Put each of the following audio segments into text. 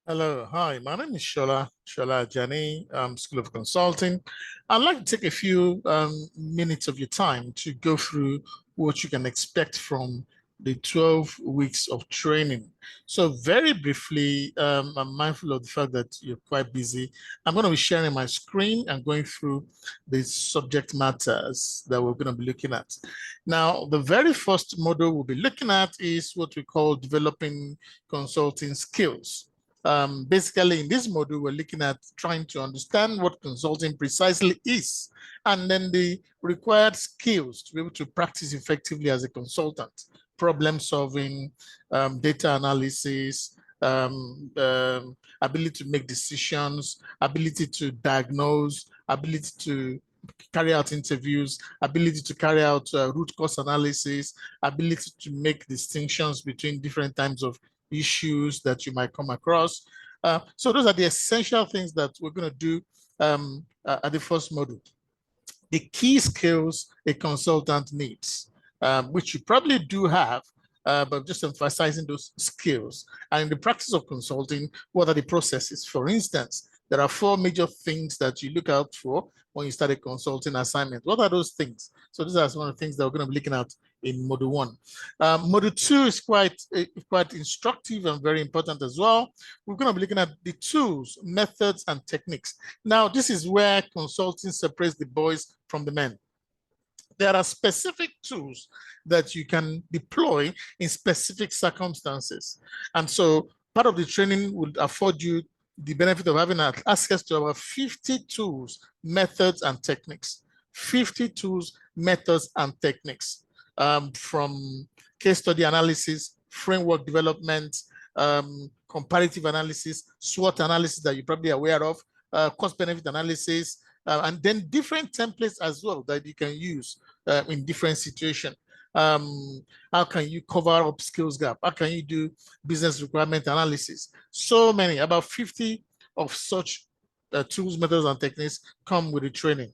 Hello, hi, my name is Shola Jani, School of Consulting. I'd like to take a few minutes of your time to go through what you can expect from the 12 weeks of training. So very briefly, I'm mindful of the fact that you're quite busy. I'm going to be sharing my screen and going through the subject matters that we're going to be looking at. Now, the very first module we'll be looking at is what we call developing consulting skills. Basically, in this module, we're looking at trying to understand what consulting precisely is, and then the required skills to be able to practice effectively as a consultant, problem solving, data analysis, ability to make decisions, ability to diagnose, ability to carry out interviews, ability to carry out root cause analysis, ability to make distinctions between different types of issues that you might come across. So those are the essential things that we're going to do at the first module. The key skills a consultant needs, which you probably do have, but just emphasizing those skills. And in the practice of consulting, what are the processes? For instance, there are four major things that you look out for when you start a consulting assignment. What are those things? So these are some of the things that we're going to be looking at in module one. Module two is quite instructive and very important as well. We're going to be looking at the tools, methods, and techniques. Now, this is where consulting separates the boys from the men. There are specific tools that you can deploy in specific circumstances. And so part of the training would afford you the benefit of having access to about 50 tools, methods, and techniques. 50 tools, methods, and techniques, from case study analysis, framework development, comparative analysis, SWOT analysis that you're probably aware of, cost-benefit analysis, and then different templates as well that you can use in different situations. How can you cover up skills gap? How can you do business requirement analysis? So many, about 50 of such tools, methods, and techniques come with the training.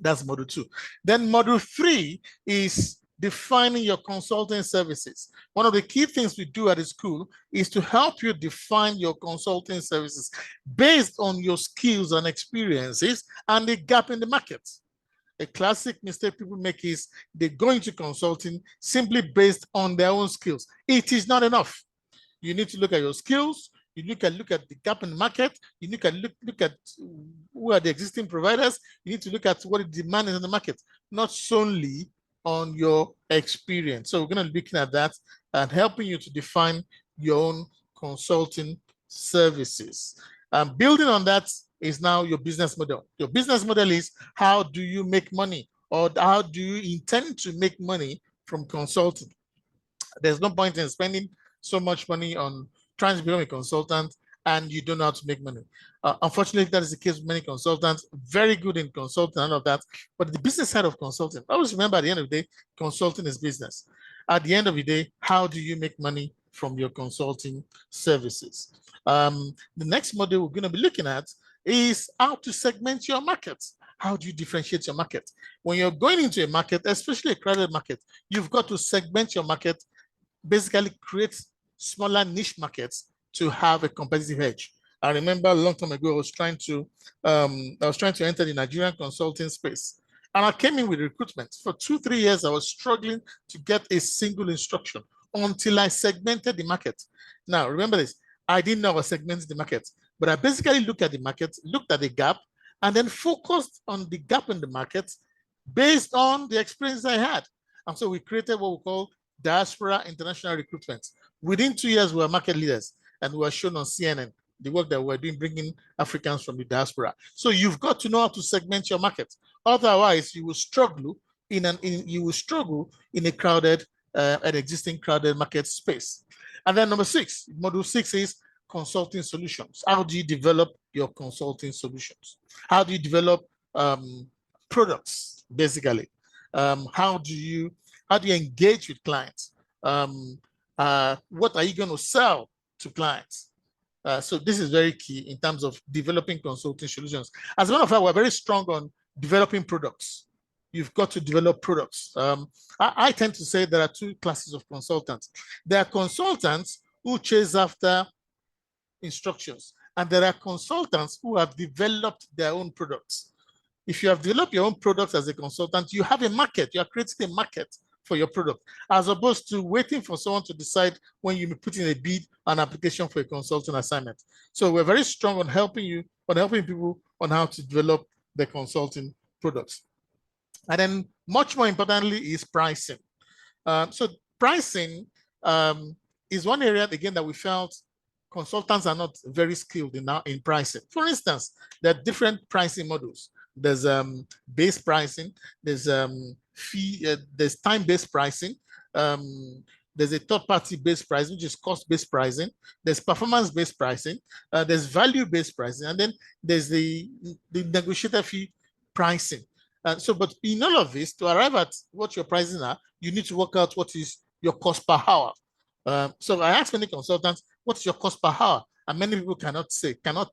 That's module two. Then module three is defining your consulting services. One of the key things we do at the school is to help you define your consulting services based on your skills and experiences and the gap in the market. A classic mistake people make is they go into consulting simply based on their own skills. It is not enough. You need to look at your skills. You look at the gap in the market. You look at who are the existing providers. You need to look at what the demand is in the market, not solely on your experience. So we're going to be looking at that and helping you to define your own consulting services. Building on that is now your business model. Your business model is how do you make money, or how do you intend to make money from consulting? There's no point in spending so much money on trying to become a consultant and you don't know how to make money. Unfortunately, that is the case with many consultants, very good in consulting and all of that. But the business side of consulting, always remember at the end of the day, consulting is business. At the end of the day, how do you make money from your consulting services? The next model we're going to be looking at is how to segment your market. How do you differentiate your market? When you're going into a market, especially a crowded market, you've got to segment your market, basically create smaller niche markets to have a competitive edge. I remember a long time ago, I was trying to enter the Nigerian consulting space. And I came in with recruitment. For 2-3 years, I was struggling to get a single instruction until I segmented the market. Now, remember this, I didn't know I was segmenting the market, but I basically looked at the market, looked at the gap, and then focused on the gap in the market based on the experience I had. And so we created what we call Diaspora International Recruitment. Within 2 years, we were market leaders, and we were shown on CNN the work that we're doing, bringing Africans from the diaspora. So you've got to know how to segment your market. Otherwise, you will struggle in a crowded, an existing crowded market space. And then number 6, module 6 is consulting solutions. How do you develop your consulting solutions? How do you develop products, basically? How do you engage with clients? What are you going to sell to clients? So this is very key in terms of developing consulting solutions. As a matter of fact, we're very strong on developing products. You've got to develop products. I tend to say there are 2 classes of consultants. There are consultants who chase after instructions. And there are consultants who have developed their own products. If you have developed your own products as a consultant, you have a market. You are creating a market for your product, as opposed to waiting for someone to decide when you put in a bid, an application for a consulting assignment. So we're very strong on helping you, on helping people on how to develop the consulting products. And then much more importantly is pricing. So pricing is one area, again, that we felt consultants are not very skilled in pricing. For instance, there are different pricing models. There's base pricing, there's there's time-based pricing, there's a third-party based pricing, which is cost-based pricing, there's performance-based pricing, there's value-based pricing, and then there's the negotiated fee pricing. So, but in all of this, to arrive at what your prices are, you need to work out what is your cost per hour. So I asked many consultants, what's your cost per hour? And many people cannot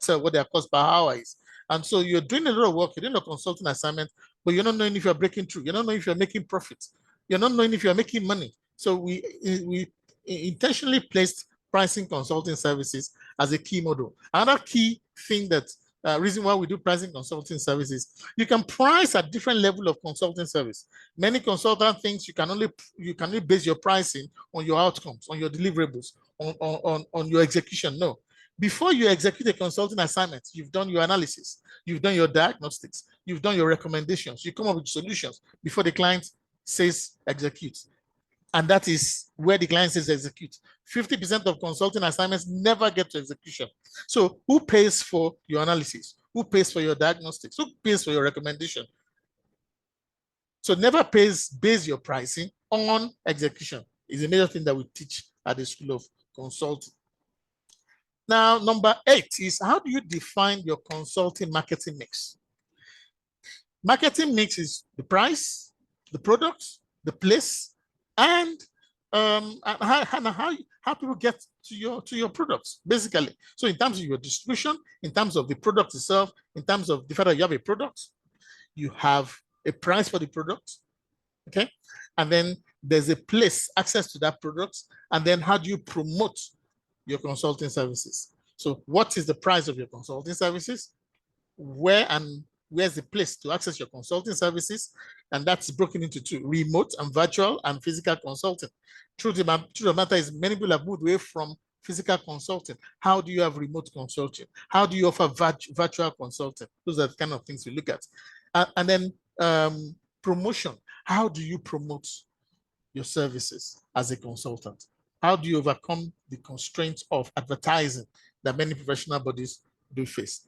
tell what their cost per hour is. And so you're doing a lot of work, you're doing a consulting assignment, but you're not knowing if you're breaking through. You're not knowing if you're making profits. You're not knowing if you're making money. So we intentionally placed pricing consulting services as a key model. Another key thing that reason why we do pricing consulting services, you can price at different level of consulting service. Many consultant thinks you can only base your pricing on your outcomes, on your deliverables, on your execution. No. Before you execute a consulting assignment, you've done your analysis, you've done your diagnostics, you've done your recommendations, you come up with solutions before the client says execute. And that is where the client says execute. 50% of consulting assignments never get to execution. So who pays for your analysis? Who pays for your diagnostics? Who pays for your recommendation? So never base your pricing on execution. Is a major thing that we teach at the School of Consulting. Now, number 8 is, how do you define your consulting marketing mix? Marketing mix is the price, the products, the place, and how people get to your products, basically. So in terms of your distribution, in terms of the product itself, in terms of the fact that you have a product, you have a price for the product, okay? And then there's a place, access to that product, and then how do you promote your consulting services? So what is the price of your consulting services? Where's the place to access your consulting services? And that's broken into 2, remote and virtual and physical consulting. Truth of the matter is many people have moved away from physical consulting. How do you have remote consulting? How do you offer virtual consulting? Those are the kind of things we look at. And then promotion. How do you promote your services as a consultant? How do you overcome the constraints of advertising that many professional bodies do face?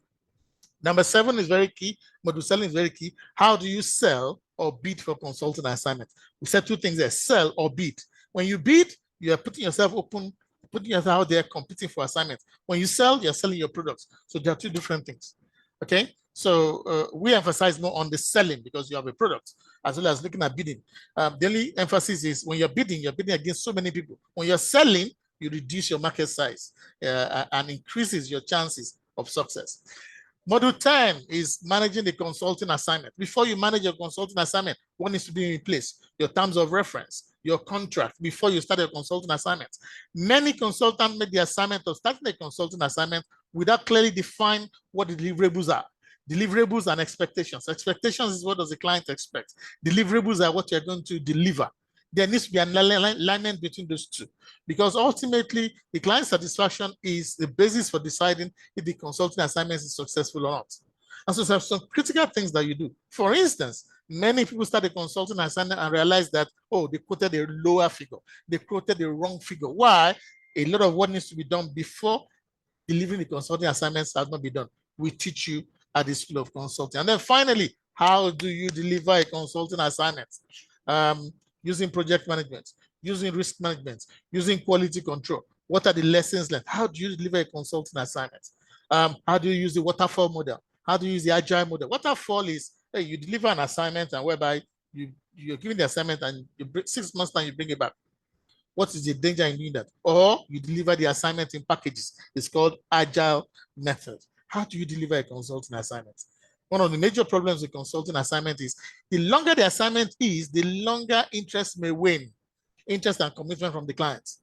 Number 7 is very key. Module selling is very key. How do you sell or bid for consulting assignments? We said 2 things there, sell or bid. When you bid, you are putting yourself open, putting yourself out there, competing for assignments. When you sell, you're selling your products. So there are 2 different things, okay? So we emphasize more on the selling because you have a product, as well as looking at bidding. The only emphasis is when you're bidding against so many people. When you're selling, you reduce your market size and increases your chances of success. Module 10 is managing the consulting assignment. Before you manage your consulting assignment, what needs to be in place? Your terms of reference, your contract, before you start your consulting assignment. Many consultants make the assignment of starting a consulting assignment without clearly define what the deliverables are. Deliverables and expectations. Expectations is what does the client expect. Deliverables are what you're going to deliver. There needs to be an alignment between those 2, because ultimately the client satisfaction is the basis for deciding if the consulting assignment is successful or not. And so there are some critical things that you do. For instance, many people start a consulting assignment and realize that, oh, they quoted a lower figure. They quoted the wrong figure. Why? A lot of what needs to be done before delivering the consulting assignments has not been done. We teach you at the School of Consulting. And then finally, how do you deliver a consulting assignment? Using project management, using risk management, using quality control. What are the lessons learned? How do you deliver a consulting assignment? How do you use the waterfall model? How do you use the agile model? Waterfall is, hey, you deliver an assignment and whereby you're giving the assignment and 6 months time you bring it back. What is the danger in doing that? Or you deliver the assignment in packages. It's called agile method. How do you deliver a consulting assignment? One of the major problems with consulting assignment is the longer the assignment is, the longer interest may wane, interest and commitment from the clients.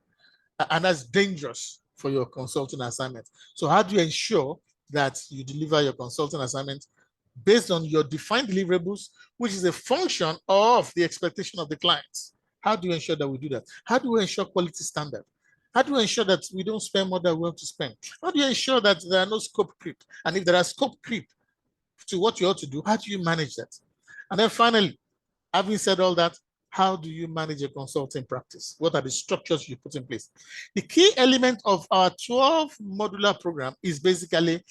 And that's dangerous for your consulting assignment. So how do you ensure that you deliver your consulting assignment based on your defined deliverables, which is a function of the expectation of the clients? How do you ensure that we do that? How do we ensure quality standard? How do you ensure that we don't spend more than we want to spend? How do you ensure that there are no scope creep? And if there are scope creep to what you ought to do, how do you manage that? And then finally, having said all that, how do you manage a consulting practice? What are the structures you put in place? The key element of our 12 modular program is basically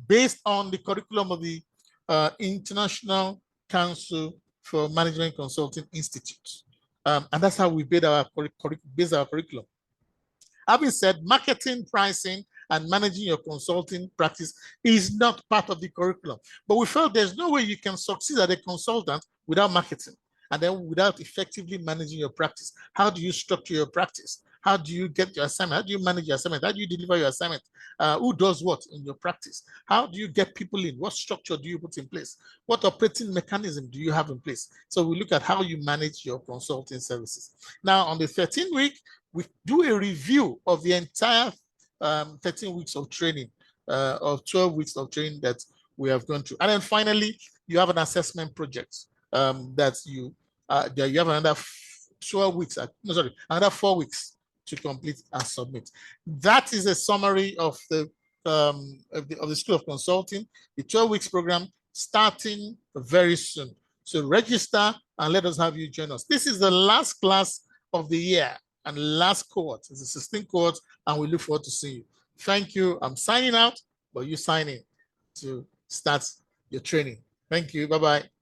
based on the curriculum of the International Council for Management Consulting Institute. And that's how we base our curriculum. Having said, marketing, pricing, and managing your consulting practice is not part of the curriculum. But we felt there's no way you can succeed as a consultant without marketing and then without effectively managing your practice. How do you structure your practice? How do you get your assignment? How do you manage your assignment? How do you deliver your assignment? Who does what in your practice? How do you get people in? What structure do you put in place? What operating mechanism do you have in place? So we look at how you manage your consulting services. Now, on the 13th week, we do a review of the entire 13 weeks of training, of 12 weeks of training that we have gone through. And then finally, you have an assessment project that you have another 12 weeks, another 4 weeks to complete and submit. That is a summary of the School of Consulting, the 12 weeks program starting very soon. So register and let us have you join us. This is the last class of the year and last cohort. It's a 16 cohort, and we look forward to seeing you. Thank you. I'm signing out, but you sign in to start your training. Thank you. Bye-bye.